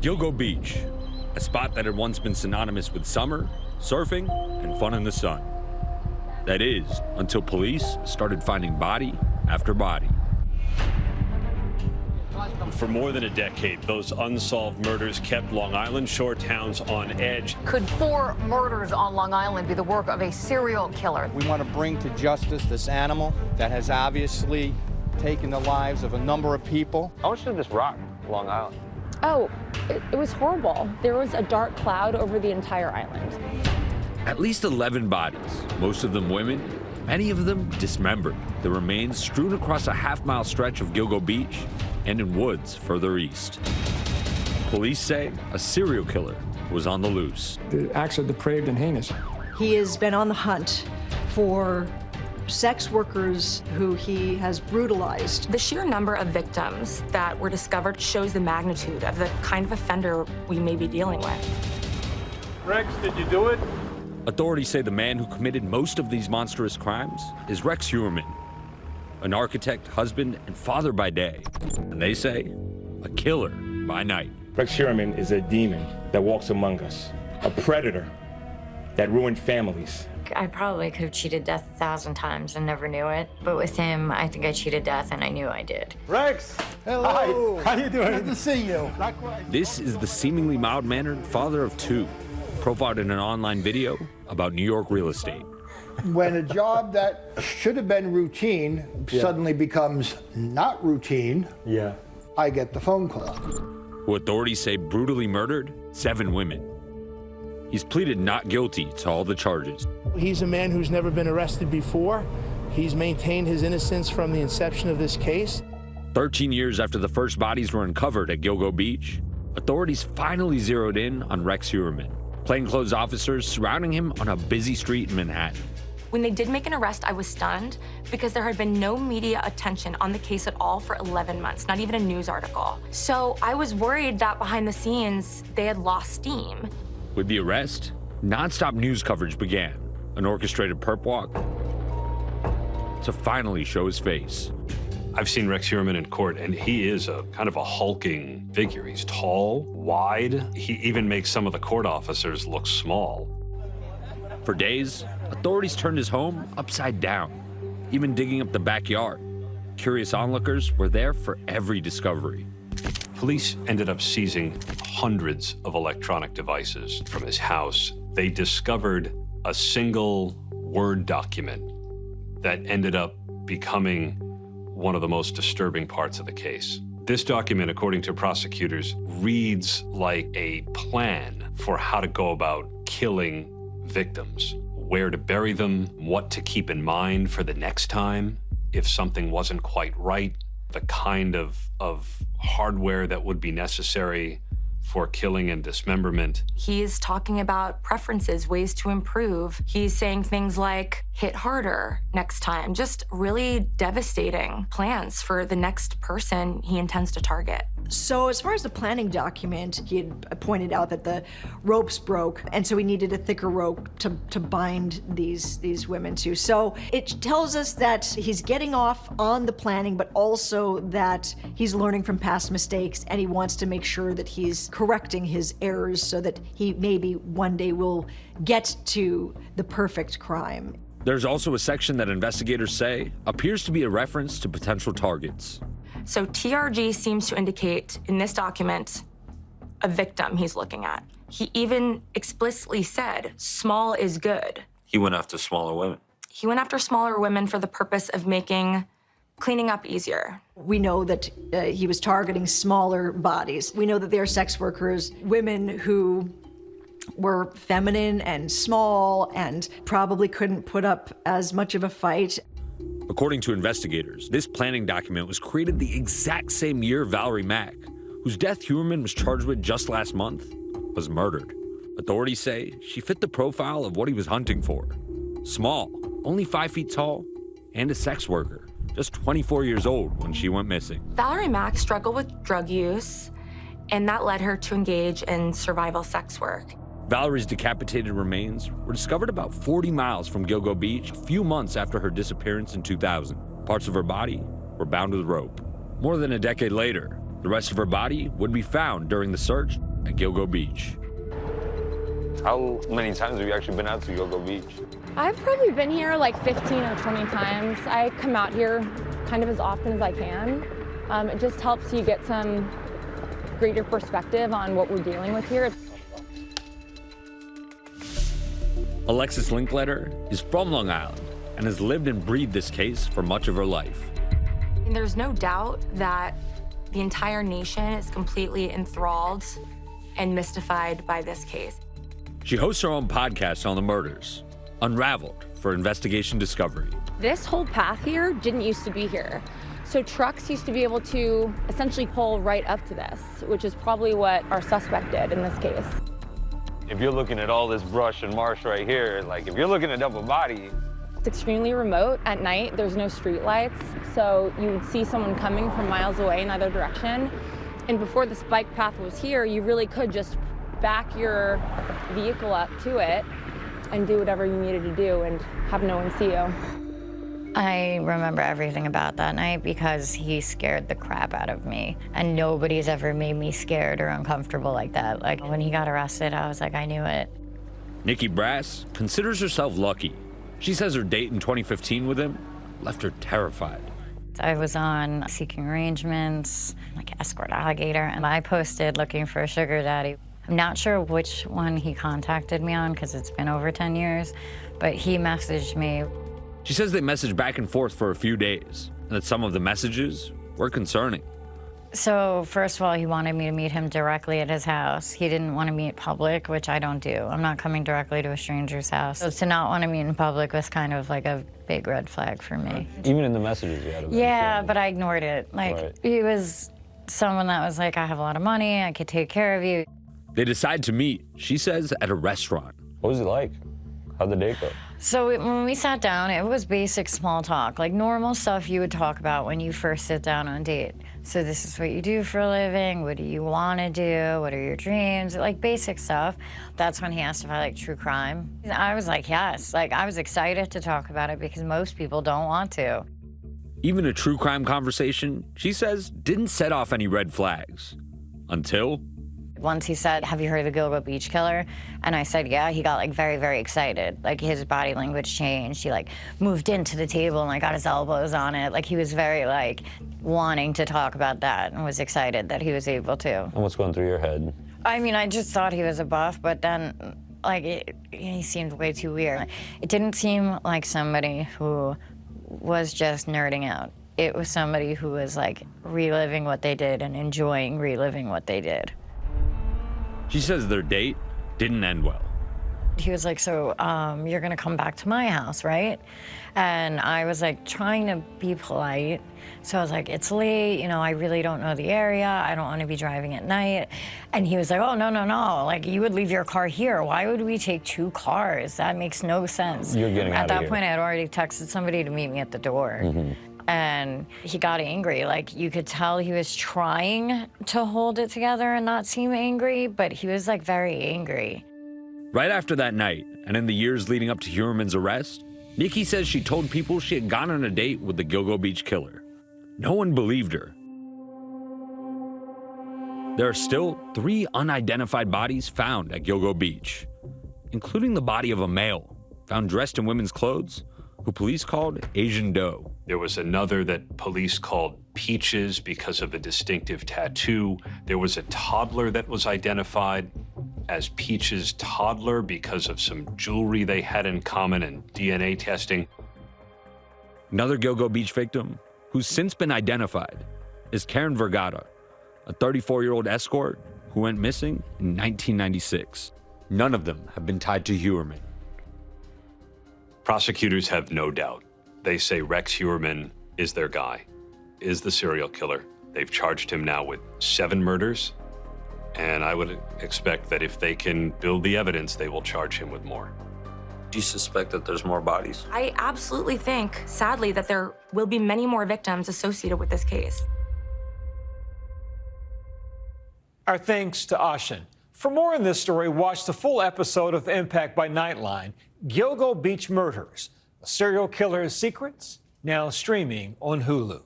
Gilgo Beach, a spot that had once been synonymous with summer, surfing, and fun in the sun. That is, until police started finding body after body. For more than a decade, those unsolved murders kept Long Island shore towns on edge. Could 4 murders on Long Island be the work of a serial killer? We want to bring to justice this animal that has obviously taken the lives of a number of people. How much did this rock Long Island? Oh, it was horrible. There was a dark cloud over the entire island. At least 11 bodies, most of them women, many of them dismembered. The remains strewn across a half-mile stretch of Gilgo Beach and in woods further east. Police say a serial killer was on the loose. The acts are depraved and heinous. He has been on the hunt for sex workers who he has brutalized. The sheer number of victims that were discovered shows the magnitude of the kind of offender we may be dealing with. Rex, did you do it? Authorities say the man who committed most of these monstrous crimes is Rex Heuermann, an architect, husband, and father by day. And they say, a killer by night. Rex Heuermann is a demon that walks among us, a predator that ruined families. I probably could have cheated death 1,000 times and never knew it. But with him, I think I cheated death and I knew I did. Rex! Hello! Hi. How you doing? Good to see you. This is the seemingly mild-mannered father of 2, profiled in an online video about New York real estate. When a job that should have been routine suddenly becomes not routine, I get the phone call. Who authorities say brutally murdered 7 women. He's pleaded not guilty to all the charges. He's a man who's never been arrested before. He's maintained his innocence from the inception of this case. 13 years after the first bodies were uncovered at Gilgo Beach, authorities finally zeroed in on Rex Heuermann. Plainclothes officers surrounding him on a busy street in Manhattan. When they did make an arrest, I was stunned because there had been no media attention on the case at all for 11 months, not even a news article. So I was worried that behind the scenes, they had lost steam. With the arrest, nonstop news coverage began, an orchestrated perp walk to finally show his face. I've seen Rex Heuermann in court, and he is a kind of a hulking figure. He's tall, wide. He even makes some of the court officers look small. For days, authorities turned his home upside down, even digging up the backyard. Curious onlookers were there for every discovery. Police ended up seizing hundreds of electronic devices from his house. They discovered a single Word document that ended up becoming one of the most disturbing parts of the case. This document, according to prosecutors, reads like a plan for how to go about killing victims, where to bury them, what to keep in mind for the next time if something wasn't quite right, the kind of hardware that would be necessary for killing and dismemberment. He's talking about preferences, ways to improve. He's saying things like, hit harder next time. Just really devastating plans for the next person he intends to target. So as far as the planning document, he had pointed out that the ropes broke, and so he needed a thicker rope to bind these women to. So it tells us that he's getting off on the planning, but also that he's learning from past mistakes, and he wants to make sure that he's correcting his errors so that he maybe one day will get to the perfect crime. There's also a section that investigators say appears to be a reference to potential targets. So TRG seems to indicate in this document a victim he's looking at. He even explicitly said, small is good. He went after smaller women. He went after smaller women for the purpose of making cleaning up easier. We know that he was targeting smaller bodies. We know that they're sex workers, women who were feminine and small and probably couldn't put up as much of a fight. According to investigators, this planning document was created the exact same year Valerie Mack, whose death Heuermann was charged with just last month, was murdered. Authorities say she fit the profile of what he was hunting for. Small, only 5 feet tall, and a sex worker, just 24 years old when she went missing. Valerie Mack struggled with drug use, and that led her to engage in survival sex work. Valerie's decapitated remains were discovered about 40 miles from Gilgo Beach a few months after her disappearance in 2000. Parts of her body were bound with rope. More than a decade later, the rest of her body would be found during the search at Gilgo Beach. How many times have you actually been out to Gilgo Beach? I've probably been here like 15 or 20 times. I come out here kind of as often as I can. It just helps you get some greater perspective on what we're dealing with here. Alexis Linkletter is from Long Island and has lived and breathed this case for much of her life. And there's no doubt that the entire nation is completely enthralled and mystified by this case. She hosts her own podcast on the murders, Unraveled, for Investigation Discovery. This whole path here didn't used to be here. So trucks used to be able to essentially pull right up to this, which is probably what our suspect did in this case. If you're looking at all this brush and marsh right here, like if you're looking at double body. It's extremely remote at night. There's no street lights, so you would see someone coming from miles away in either direction. And before this bike path was here, you really could just back your vehicle up to it and do whatever you needed to do and have no one see you. I remember everything about that night because he scared the crap out of me. And nobody's ever made me scared or uncomfortable like that. Like when he got arrested, I was like, I knew it. Nikki Brass considers herself lucky. She says her date in 2015 with him left her terrified. I was on Seeking Arrangements, like Escort Alligator, and I posted looking for a sugar daddy. I'm not sure which one he contacted me on because it's been over 10 years, but he messaged me. She says they messaged back and forth for a few days, and that some of the messages were concerning. So first of all, he wanted me to meet him directly at his house. He didn't want to meet public, which I don't do. I'm not coming directly to a stranger's house. So to not want to meet in public was kind of like a big red flag for me. Even in the messages you had? Yeah, but I ignored it. Like, He was someone that was like, I have a lot of money, I could take care of you. They decide to meet, she says, at a restaurant. What was it like? How'd the date go? So when we sat down, it was basic small talk, like normal stuff you would talk about when you first sit down on a date. So this is what you do for a living, what do you want to do, what are your dreams, like basic stuff. That's when he asked if I like true crime. I was like, yes, like I was excited to talk about it because most people don't want to. Even a true crime conversation, she says, didn't set off any red flags. Until... Once he said, have you heard of the Gilgo Beach Killer? And I said, yeah, he got like very, very excited. Like his body language changed. He like moved into the table and like got his elbows on it. Like he was very like wanting to talk about that and was excited that he was able to. And what's going through your head? I mean, I just thought he was a buff, but then like he seemed way too weird. It didn't seem like somebody who was just nerding out. It was somebody who was like reliving what they did and enjoying reliving what they did. She says their date didn't end well. He was like, so you're gonna come back to my house, right? And I was like trying to be polite. So I was like, it's late, you know, I really don't know the area. I don't wanna be driving at night. And he was like, oh, no, no, no. Like you would leave your car here. Why would we take 2 cars? That makes no sense. You're getting out of here. At that point, I had already texted somebody to meet me at the door. Mm-hmm. And he got angry. Like you could tell he was trying to hold it together and not seem angry, but he was like very angry. Right after that night, and in the years leading up to Heuermann's arrest, Nikki says she told people she had gone on a date with the Gilgo Beach Killer. No one believed her. There are still 3 unidentified bodies found at Gilgo Beach, including the body of a male found dressed in women's clothes who police called Asian Doe. There was another that police called Peaches because of a distinctive tattoo. There was a toddler that was identified as Peaches' toddler because of some jewelry they had in common and DNA testing. Another Gilgo Beach victim, who's since been identified, is Karen Vergata, a 34-year-old escort who went missing in 1996. None of them have been tied to Heuermann. Prosecutors have no doubt. They say Rex Heuermann is their guy, is the serial killer. They've charged him now with 7 murders, and I would expect that if they can build the evidence, they will charge him with more. Do you suspect that there's more bodies? I absolutely think, sadly, that there will be many more victims associated with this case. Our thanks to Ashen. For more on this story, watch the full episode of Impact by Nightline, Gilgo Beach Murders, a serial killer's secrets, now streaming on Hulu.